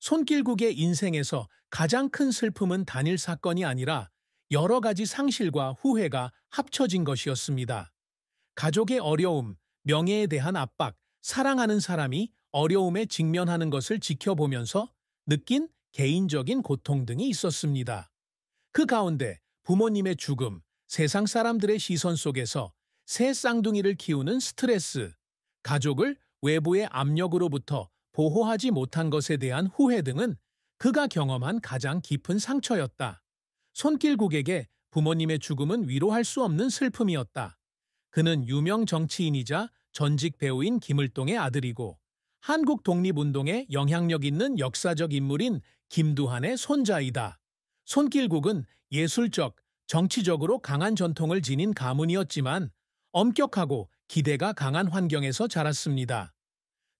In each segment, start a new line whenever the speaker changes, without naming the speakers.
손길국의 인생에서 가장 큰 슬픔은 단일 사건이 아니라 여러 가지 상실과 후회가 합쳐진 것이었습니다. 가족의 어려움, 명예에 대한 압박, 사랑하는 사람이 어려움에 직면하는 것을 지켜보면서 느낀 개인적인 고통 등이 있었습니다. 그 가운데 부모님의 죽음, 세상 사람들의 시선 속에서 새 쌍둥이를 키우는 스트레스, 가족을 외부의 압력으로부터 보호하지 못한 것에 대한 후회 등은 그가 경험한 가장 깊은 상처였다. 손길국에게 부모님의 죽음은 위로할 수 없는 슬픔이었다. 그는 유명 정치인이자 전직 배우인 김을동의 아들이고 한국 독립운동에 영향력 있는 역사적 인물인 김두한의 손자이다. 손길국은 예술적, 정치적으로 강한 전통을 지닌 가문이었지만 엄격하고 기대가 강한 환경에서 자랐습니다.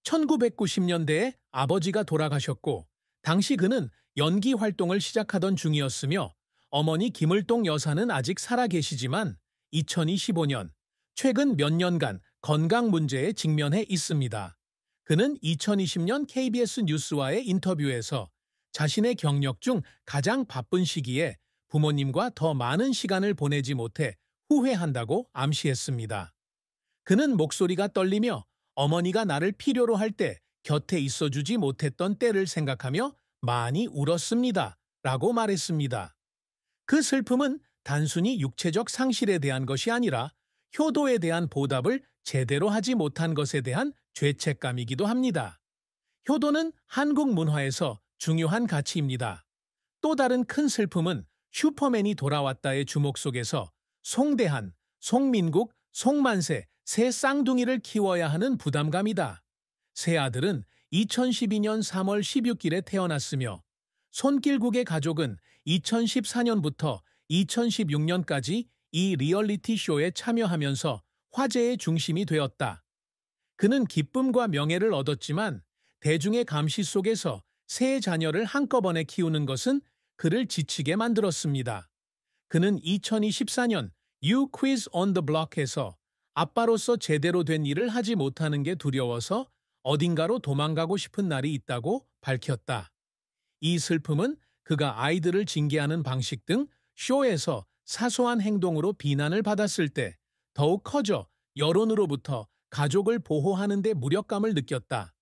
1990년대에 아버지가 돌아가셨고 당시 그는 연기 활동을 시작하던 중이었으며 어머니 김을동 여사는 아직 살아계시지만 2025년 최근 몇 년간 건강 문제에 직면해 있습니다. 그는 2020년 KBS 뉴스와의 인터뷰에서 자신의 경력 중 가장 바쁜 시기에 부모님과 더 많은 시간을 보내지 못해 후회한다고 암시했습니다. 그는 목소리가 떨리며 어머니가 나를 필요로 할 때 곁에 있어주지 못했던 때를 생각하며 많이 울었습니다. 라고 말했습니다. 그 슬픔은 단순히 육체적 상실에 대한 것이 아니라 효도에 대한 보답을 제대로 하지 못한 것에 대한 죄책감이기도 합니다. 효도는 한국 문화에서 중요한 가치입니다. 또 다른 큰 슬픔은 슈퍼맨이 돌아왔다의 주목 속에서 송대한, 송민국, 송만세 세 쌍둥이를 키워야 하는 부담감이다. 세 아들은 2012년 3월 16일에 태어났으며 손길국의 가족은 2014년부터 2016년까지 이 리얼리티 쇼에 참여하면서 화제의 중심이 되었다. 그는 기쁨과 명예를 얻었지만 대중의 감시 속에서 세 자녀를 한꺼번에 키우는 것은 그를 지치게 만들었습니다. 그는 2024년 You Quiz on the Block에서 아빠로서 제대로 된 일을 하지 못하는 게 두려워서 어딘가로 도망가고 싶은 날이 있다고 밝혔다. 이 슬픔은 그가 아이들을 징계하는 방식 등 쇼에서 사소한 행동으로 비난을 받았을 때 더욱 커져 여론으로부터 가족을 보호하는 데 무력감을 느꼈다.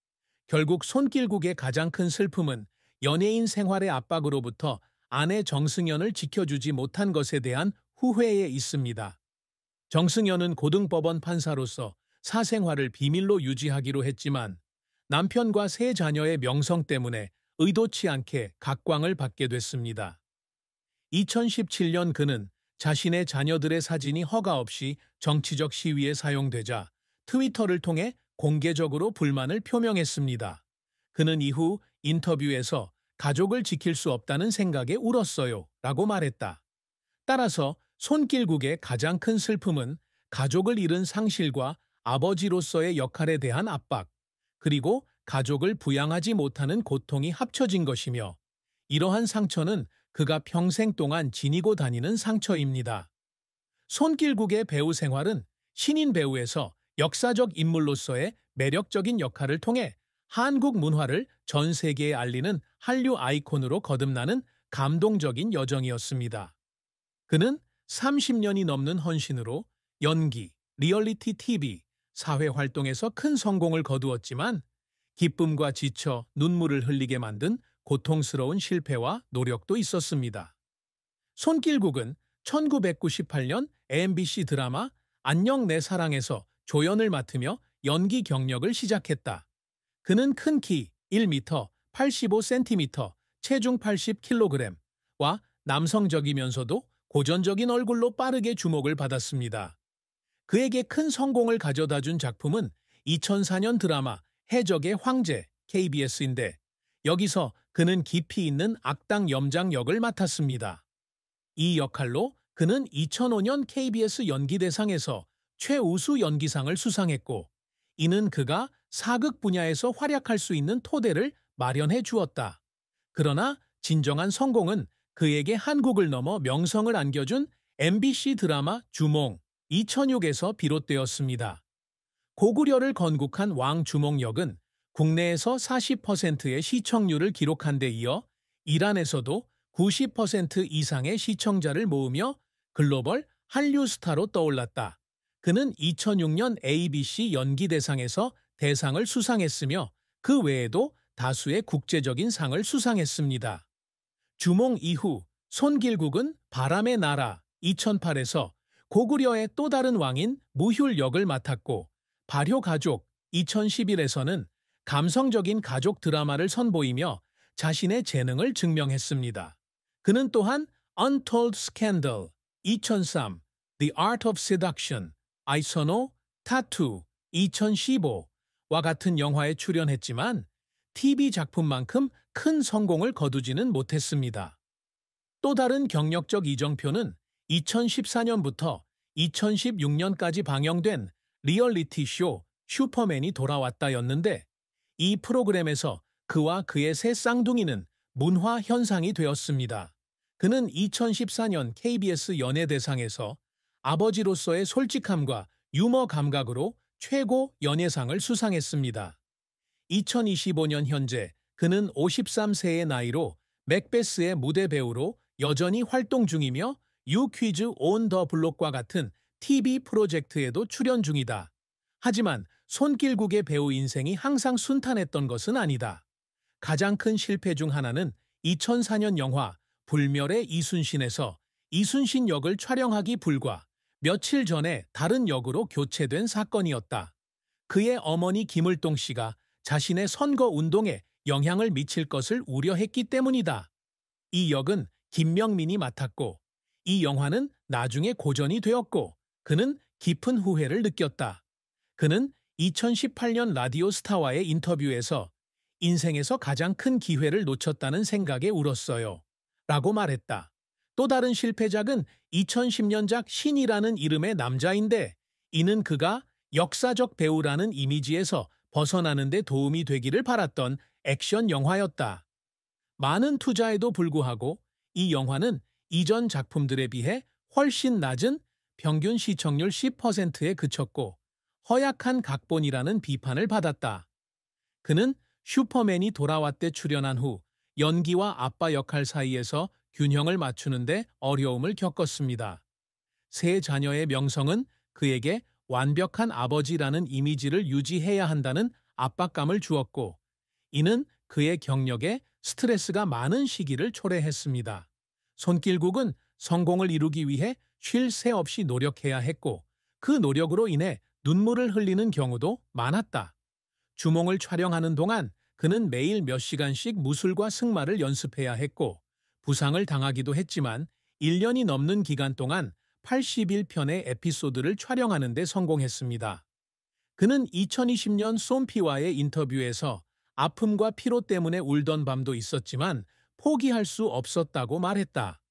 결국 손길국의 가장 큰 슬픔은 연예인 생활의 압박으로부터 아내 정승연을 지켜주지 못한 것에 대한 후회에 있습니다. 정승연은 고등법원 판사로서 사생활을 비밀로 유지하기로 했지만 남편과 세 자녀의 명성 때문에 의도치 않게 각광을 받게 됐습니다. 2017년 그는 자신의 자녀들의 사진이 허가 없이 정치적 시위에 사용되자 트위터를 통해 공개적으로 불만을 표명했습니다. 그는 이후 인터뷰에서 가족을 지킬 수 없다는 생각에 울었어요 라고 말했다. 따라서 손길국의 가장 큰 슬픔은 가족을 잃은 상실과 아버지로서의 역할에 대한 압박, 그리고 가족을 부양하지 못하는 고통이 합쳐진 것이며 이러한 상처는 그가 평생 동안 지니고 다니는 상처입니다. 손길국의 배우 생활은 신인 배우에서 역사적 인물로서의 매력적인 역할을 통해 한국 문화를 전 세계에 알리는 한류 아이콘으로 거듭나는 감동적인 여정이었습니다. 그는 30년이 넘는 헌신으로 연기, 리얼리티 TV, 사회활동에서 큰 성공을 거두었지만 기쁨과 지쳐 눈물을 흘리게 만든 고통스러운 실패와 노력도 있었습니다. 손길국은 1998년 MBC 드라마 안녕 내 사랑에서 조연을 맡으며 연기 경력을 시작했다. 그는 큰 키 1m, 85cm, 체중 80kg와 남성적이면서도 고전적인 얼굴로 빠르게 주목을 받았습니다. 그에게 큰 성공을 가져다준 작품은 2004년 드라마 해적의 황제 KBS인데 여기서 그는 깊이 있는 악당 염장 역을 맡았습니다. 이 역할로 그는 2005년 KBS 연기대상에서 최우수 연기상을 수상했고 이는 그가 사극 분야에서 활약할 수 있는 토대를 마련해 주었다. 그러나 진정한 성공은 그에게 한국을 넘어 명성을 안겨준 MBC 드라마 주몽 2006에서 비롯되었습니다. 고구려를 건국한 왕 주몽 역은 국내에서 40%의 시청률을 기록한 데 이어 이란에서도 90% 이상의 시청자를 모으며 글로벌 한류 스타로 떠올랐다. 그는 2006년 ABC 연기대상에서 대상을 수상했으며 그 외에도 다수의 국제적인 상을 수상했습니다. 주몽 이후 손길국은 바람의 나라 2008에서 고구려의 또 다른 왕인 무휼 역을 맡았고 발효가족 2011에서는 감성적인 가족 드라마를 선보이며 자신의 재능을 증명했습니다. 그는 또한 Untold Scandal 2003, The Art of Seduction, 아이선호, 타투 2015와 같은 영화에 출연했지만 TV 작품만큼 큰 성공을 거두지는 못했습니다. 또 다른 경력적 이정표는 2014년부터 2016년까지 방영된 리얼리티 쇼 슈퍼맨이 돌아왔다였는데 이 프로그램에서 그와 그의 새 쌍둥이는 문화 현상이 되었습니다. 그는 2014년 KBS 연예대상에서 아버지로서의 솔직함과 유머 감각으로 최고 연예상을 수상했습니다. 2025년 현재 그는 53세의 나이로 맥베스의 무대 배우로 여전히 활동 중이며 유퀴즈 온 더 블록과 같은 TV 프로젝트에도 출연 중이다. 하지만 손길국의 배우 인생이 항상 순탄했던 것은 아니다. 가장 큰 실패 중 하나는 2004년 영화 불멸의 이순신에서 이순신 역을 촬영하기 불과 며칠 전에 다른 역으로 교체된 사건이었다. 그의 어머니 김을동 씨가 자신의 선거 운동에 영향을 미칠 것을 우려했기 때문이다. 이 역은 김명민이 맡았고 이 영화는 나중에 고전이 되었고 그는 깊은 후회를 느꼈다. 그는 2018년 라디오 스타와의 인터뷰에서 인생에서 가장 큰 기회를 놓쳤다는 생각에 울었어요. 라고 말했다. 또 다른 실패작은 2010년작 신이라는 이름의 남자인데 이는 그가 역사적 배우라는 이미지에서 벗어나는 데 도움이 되기를 바랐던 액션 영화였다. 많은 투자에도 불구하고 이 영화는 이전 작품들에 비해 훨씬 낮은 평균 시청률 10%에 그쳤고 허약한 각본이라는 비판을 받았다. 그는 슈퍼맨이 돌아왔대 출연한 후 연기와 아빠 역할 사이에서 균형을 맞추는데 어려움을 겪었습니다. 세 자녀의 명성은 그에게 완벽한 아버지라는 이미지를 유지해야 한다는 압박감을 주었고 이는 그의 경력에 스트레스가 많은 시기를 초래했습니다. 손길국은 성공을 이루기 위해 쉴 새 없이 노력해야 했고 그 노력으로 인해 눈물을 흘리는 경우도 많았다. 주몽을 촬영하는 동안 그는 매일 몇 시간씩 무술과 승마를 연습해야 했고 부상을 당하기도 했지만 1년이 넘는 기간 동안 81편의 에피소드를 촬영하는 데 성공했습니다. 그는 2020년 솜피와의 인터뷰에서 아픔과 피로 때문에 울던 밤도 있었지만 포기할 수 없었다고 말했다.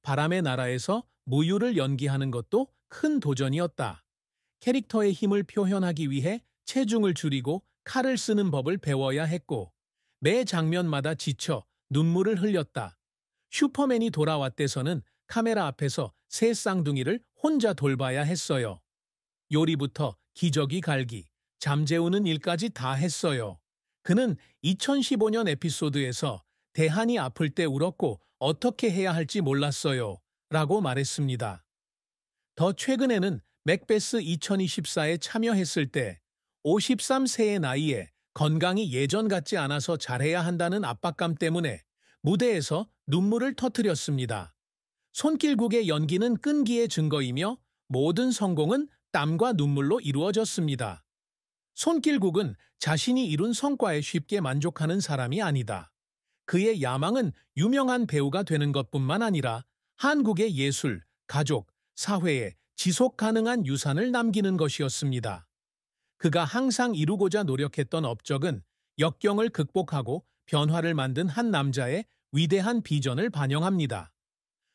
바람의 나라에서 무유를 연기하는 것도 큰 도전이었다. 캐릭터의 힘을 표현하기 위해 체중을 줄이고 칼을 쓰는 법을 배워야 했고 매 장면마다 지쳐 눈물을 흘렸다. 슈퍼맨이 돌아왔대서는 카메라 앞에서 새 쌍둥이를 혼자 돌봐야 했어요. 요리부터 기저귀 갈기, 잠재우는 일까지 다 했어요. 그는 2015년 에피소드에서 대한이 아플 때 울었고 어떻게 해야 할지 몰랐어요. 라고 말했습니다. 더 최근에는 맥베스 2024에 참여했을 때 53세의 나이에 건강이 예전 같지 않아서 잘해야 한다는 압박감 때문에 무대에서 눈물을 터뜨렸습니다. 손길국의 연기는 끈기의 증거이며 모든 성공은 땀과 눈물로 이루어졌습니다. 손길국은 자신이 이룬 성과에 쉽게 만족하는 사람이 아니다. 그의 야망은 유명한 배우가 되는 것뿐만 아니라 한국의 예술, 가족, 사회에 지속 가능한 유산을 남기는 것이었습니다. 그가 항상 이루고자 노력했던 업적은 역경을 극복하고 변화를 만든 한 남자의 위대한 비전을 반영합니다.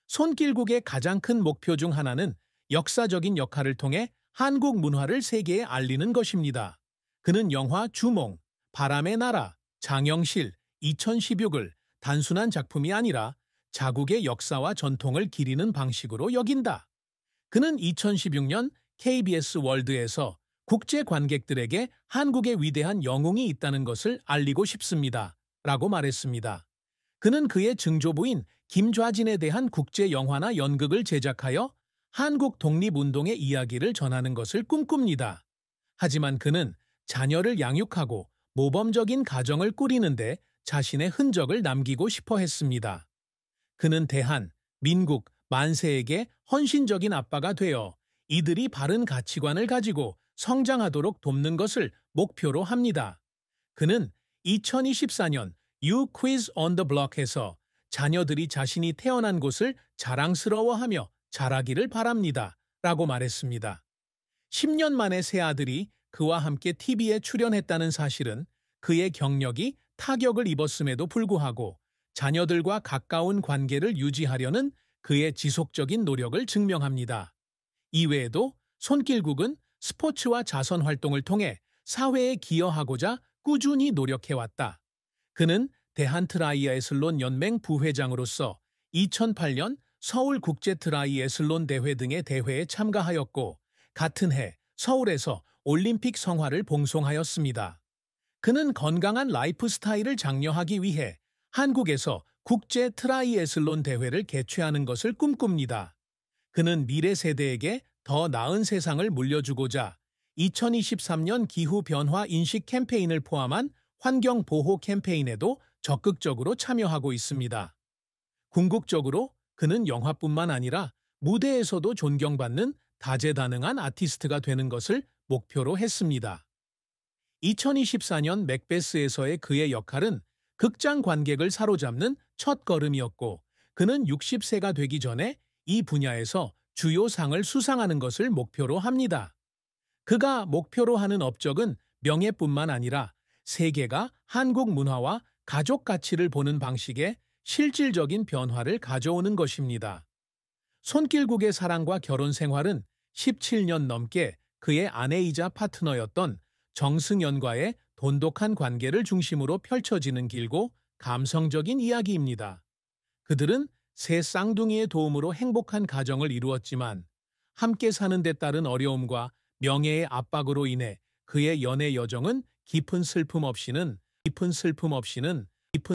손길국의 가장 큰 목표 중 하나는 역사적인 역할을 통해 한국 문화를 세계에 알리는 것입니다. 그는 영화 주몽, 바람의 나라, 장영실, 2016을 단순한 작품이 아니라 자국의 역사와 전통을 기리는 방식으로 여긴다. 그는 2016년 KBS 월드에서 국제 관객들에게 한국의 위대한 영웅이 있다는 것을 알리고 싶습니다. 라고 말했습니다. 그는 그의 증조부인 김좌진에 대한 국제 영화나 연극을 제작하여 한국 독립운동의 이야기를 전하는 것을 꿈꿉니다. 하지만 그는 자녀를 양육하고 모범적인 가정을 꾸리는데 자신의 흔적을 남기고 싶어 했습니다. 그는 대한, 민국, 만세에게 헌신적인 아빠가 되어 이들이 바른 가치관을 가지고 성장하도록 돕는 것을 목표로 합니다. 그는 2024년 You Quiz on the Block에서 자녀들이 자신이 태어난 곳을 자랑스러워하며 자라기를 바랍니다. 라고 말했습니다. 10년 만에 새 아들이 그와 함께 TV에 출연했다는 사실은 그의 경력이 타격을 입었음에도 불구하고 자녀들과 가까운 관계를 유지하려는 그의 지속적인 노력을 증명합니다. 이외에도 손길국은 스포츠와 자선 활동을 통해 사회에 기여하고자 꾸준히 노력해왔다. 그는 대한트라이애슬론 연맹 부회장으로서 2008년 서울국제트라이애슬론 대회 등의 대회에 참가하였고 같은 해 서울에서 올림픽 성화를 봉송하였습니다. 그는 건강한 라이프 스타일을 장려하기 위해 한국에서 국제 트라이애슬론 대회를 개최하는 것을 꿈꿉니다. 그는 미래 세대에게 더 나은 세상을 물려주고자 2023년 기후변화 인식 캠페인을 포함한 환경보호 캠페인에도 적극적으로 참여하고 있습니다. 궁극적으로 그는 영화뿐만 아니라 무대에서도 존경받는 다재다능한 아티스트가 되는 것을 목표로 했습니다. 2024년 맥베스에서의 그의 역할은 극장 관객을 사로잡는 첫 걸음이었고 그는 60세가 되기 전에 이 분야에서 주요 상을 수상하는 것을 목표로 합니다. 그가 목표로 하는 업적은 명예뿐만 아니라 세계가 한국 문화와 가족 가치를 보는 방식에 실질적인 변화를 가져오는 것입니다. 손길국의 사랑과 결혼 생활은 17년 넘게 그의 아내이자 파트너였던 정승연과의 돈독한 관계를 중심으로 펼쳐지는 길고 감성적인 이야기입니다. 그들은 새 쌍둥이의 도움으로 행복한 가정을 이루었지만 함께 사는 데 따른 어려움과 명예의 압박으로 인해 그의 연애 여정은 깊은 슬픔 없이는